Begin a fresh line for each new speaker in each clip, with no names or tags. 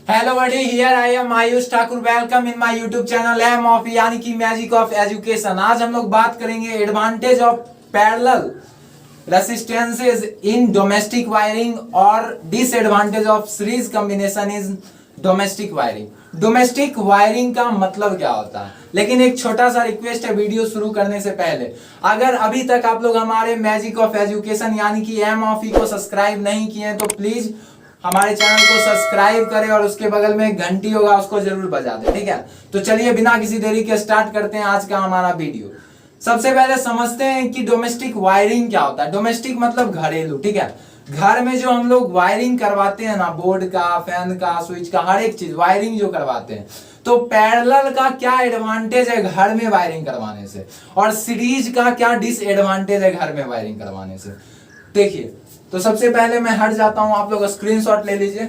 Hello buddy, here I am Ayush Thakur. Welcome in my YouTube channel M of यानी कि magic of education. आज हम लोग बात करेंगे advantage of parallel resistances in domestic wiring और disadvantage of series combination in domestic wiring. Domestic wiring का मतलब क्या होता है, लेकिन एक छोटा सा रिक्वेस्ट है वीडियो शुरू करने से पहले, अगर अभी तक आप लोग हमारे मैजिक ऑफ एजुकेशन यानी कि एम ऑफ ई को सब्सक्राइब नहीं किए हैं तो प्लीज हमारे चैनल को सब्सक्राइब करें और उसके बगल में एक घंटी होगा उसको जरूर बजा दें, ठीक है। तो चलिए बिना किसी देरी के स्टार्ट करते हैं आज का हमारा वीडियो। सबसे पहले समझते हैं कि डोमेस्टिक वायरिंग क्या होता है। डोमेस्टिक मतलब घरेलू, ठीक है। घर में जो हम लोग वायरिंग करवाते हैं ना, बोर्ड का, फैन का, स्विच का, हर एक चीज वायरिंग जो करवाते हैं, तो पैरेलल का क्या एडवांटेज है घर में वायरिंग करवाने से, और सीरीज का क्या डिसएडवांटेज है घर में वायरिंग करवाने से। देखिए, तो सबसे पहले मैं हट जाता हूं, आप लोग स्क्रीनशॉट ले लीजिए।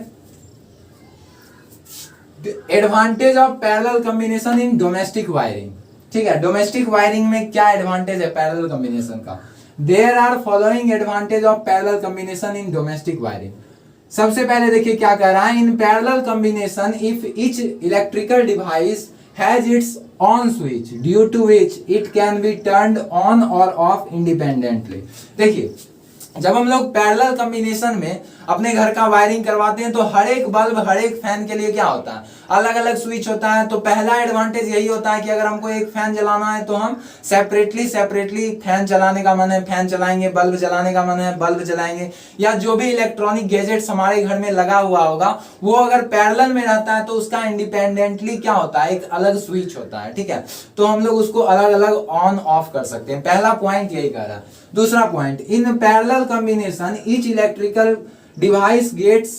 Advantage of parallel combination in domestic wiring, ठीक है। डोमेस्टिक वायरिंग में क्या एडवांटेज है पैरेलल कॉम्बिनेशन का। There are following advantage of parallel combination in domestic wiring. सबसे पहले देखिए क्या कह रहा है, in parallel combination if each electrical device has its own switch due to which it can be turned on और off independently. देखिए, जब हम लोग पैरेलल कॉम्बिनेशन में अपने घर का वायरिंग करवाते हैं तो हर एक बल्ब, हर एक फैन के लिए क्या होता है, अलग अलग स्विच होता है। तो पहला एडवांटेज यही होता है कि अगर हमको एक फैन जलाना है तो हम सेपरेटली फैन चलाने का मन है फैन चलाएंगे, बल्ब जलाने का मन है बल्ब जलाएंगे, या जो भी इलेक्ट्रॉनिक गैजेट्स हमारे घर में लगा हुआ होगा वो अगर पैरेलल में रहता है तो उसका इंडिपेंडेंटली क्या होता है, एक अलग स्विच होता है, ठीक है। तो हम लोग उसको अलग अलग ऑन ऑफ कर सकते हैं। पहला पॉइंट यही कह रहा है। दूसरा point, in parallel combination each electrical device gets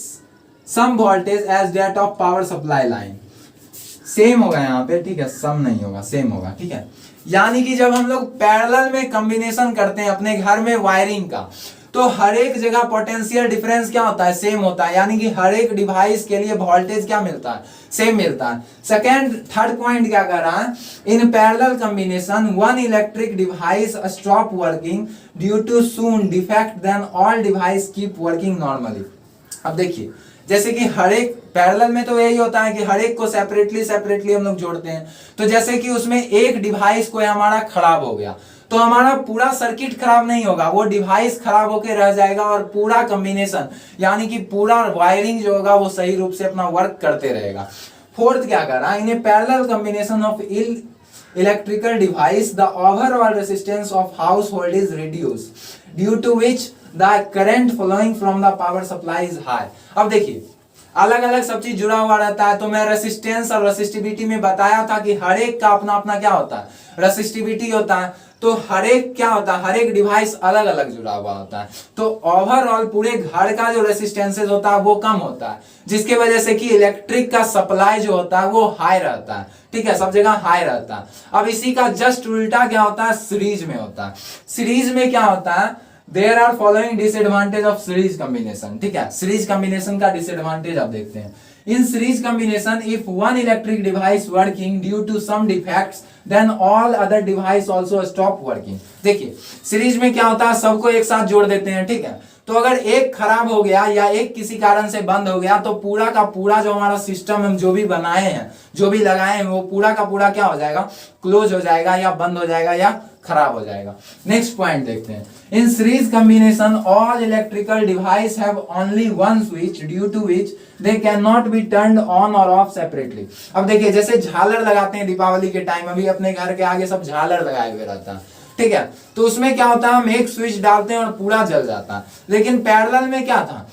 same voltage as that of power supply line. Same होगा यहाँ पे, ठीक है, सम नहीं होगा, सेम होगा, ठीक है। यानी कि जब हम लोग पैरेलल में कॉम्बिनेशन करते हैं अपने घर में वायरिंग का, तो हर एक जगह पोटेंशियल डिफरेंस क्या होता है, सेम होता है। यानी कि हर एक डिवाइस के लिए वोल्टेज क्या मिलता है, सेम मिलता है। थर्ड पॉइंट क्या कर रहा है, in parallel combination one electric device stop working due to some defect then all device keep working normally. अब देखिए, जैसे कि हर एक पैरेलल में तो यही होता है कि हर एक को सेपरेटली हम लोग जोड़ते हैं। तो जैसे कि उसमें एक डिवाइस कोई हमारा खराब हो गया तो हमारा पूरा सर्किट खराब नहीं होगा, वो डिवाइस खराब होकर रह जाएगा और पूरा कॉम्बिनेशन यानी कि पूरा वायरिंग जो होगा वो सही रूप से अपना वर्क करते रहेगा। फोर्थ क्या कर रहा है, in a parallel combination of electrical device the overall resistance of household is reduce due to which the current flowing from the power supply is high. अब देखिए, अलग अलग सब चीज जुड़ा हुआ रहता है। तो मैं रेसिस्टेंस और रेसिस्टिविटी में बताया था कि हर एक का अपना अपना क्या होता है, रेसिस्टिविटी होता है। तो हर एक क्या होता है, हर एक डिवाइस अलग अलग जुड़ा हुआ होता है। तो ओवरऑल पूरे घर का जो रेसिस्टेंसेस होता है वो कम होता है, जिसके वजह से कि इलेक्ट्रिक का सप्लाई जो होता है वो हाई रहता है, ठीक है, सब जगह हाई रहता है। अब इसी का जस्ट उल्टा क्या होता है, सीरीज में होता है। सीरीज में क्या होता है, there are following disadvantage of series combination, ठीक है। सीरीज कॉम्बिनेशन का डिसएडवांटेज आप देखते हैं। In series combination, if one electric device working due to some defects, then all other device also stop working. देखिए, सीरीज में क्या होता है, सबको एक साथ जोड़ देते हैं, ठीक है। तो अगर एक खराब हो गया या एक किसी कारण से बंद हो गया तो पूरा का पूरा जो हमारा सिस्टम हम जो भी बनाए हैं, जो भी लगाए हैं, वो पूरा का पूरा क्या हो जाएगा, क्लोज हो जाएगा या बंद हो जाएगा या खराब हो जाएगा। नेक्स्ट पॉइंट देखते हैं, in series combination all electrical device have only one switch due to which they can not be turned on और ऑफ सेपरेटली। अब देखिए, जैसे झालर लगाते हैं दीपावली के टाइम, अभी अपने घर के आगे सब झालर लगाए हुए रहता है, ठीक है। तो उसमें क्या होता है, हम एक स्विच डालते हैं और पूरा जल जाता है। लेकिन पैरेलल में क्या था,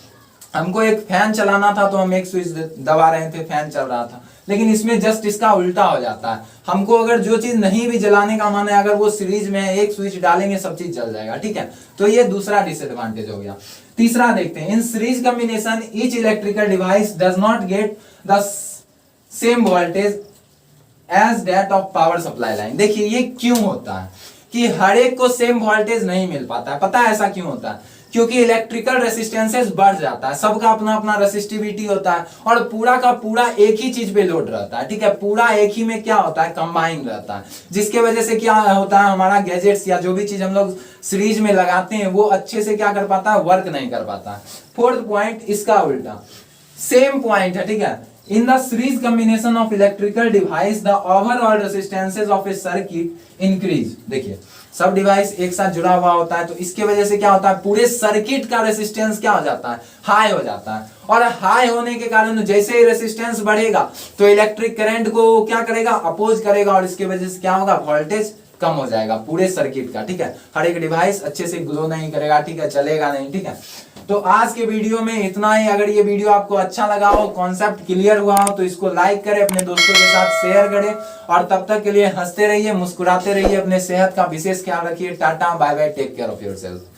हमको एक फैन चलाना था तो हम एक स्विच दबा रहे थे, फैन चल रहा था। लेकिन इसमें जस्ट इसका उल्टा हो जाता है, हमको अगर जो चीज नहीं भी जलाने का मन है, अगर वो सीरीज में है, एक स्विच डालेंगे सब चीज जल जाएगा, ठीक है। तो ये दूसरा डिसएडवांटेज हो गया। तीसरा देखते हैं, in series combination each electrical device does not get the same voltage as that of power supply line. देखिए, ये क्यों होता है कि हर एक को सेम वोल्टेज नहीं मिल पाता है। पता है ऐसा क्यों होता है, क्योंकि इलेक्ट्रिकल रेसिस्टेंसेस बढ़ जाता है, सबका अपना अपना रेसिस्टिविटी होता है और पूरा का पूरा एक ही चीज पे लोड रहता है, ठीक है। पूरा एक ही में क्या होता है, कंबाइन रहता है, जिसके वजह से क्या होता है, हमारा गैजेट्स या जो भी चीज हम लोग सीरीज में लगाते हैं वो अच्छे से क्या कर पाता है, वर्क नहीं कर पाता है। फोर्थ पॉइंट इसका उल्टा, सेम पॉइंट है, ठीक है। In the series combination of electrical device, the overall resistances of a circuit increase. देखिए सब डिवाइस एक साथ जुड़ा हुआ होता है तो इसके वजह से क्या होता है, पूरे सर्किट का रेसिस्टेंस क्या हो जाता है, हाई हो जाता है। और हाई होने के कारण जैसे ही रेसिस्टेंस बढ़ेगा तो इलेक्ट्रिक करंट को क्या करेगा, अपोज करेगा, और इसके वजह से क्या होगा, वोल्टेज कम हो जाएगा पूरे सर्किट का। ठीक है, हर एक डिवाइस अच्छे से ग्लो नहीं करेगा, ठीक है, चलेगा नहीं। ठीक है, तो आज के वीडियो में इतना ही। अगर ये वीडियो आपको अच्छा लगा हो, कॉन्सेप्ट क्लियर हुआ हो, तो इसको लाइक करें, अपने दोस्तों के साथ शेयर करें, और तब तक के लिए हंसते रहिए, मुस्कुराते रहिए, अपने सेहत का विशेष ख्याल रखिए। Tata bye bye, take care of yourself.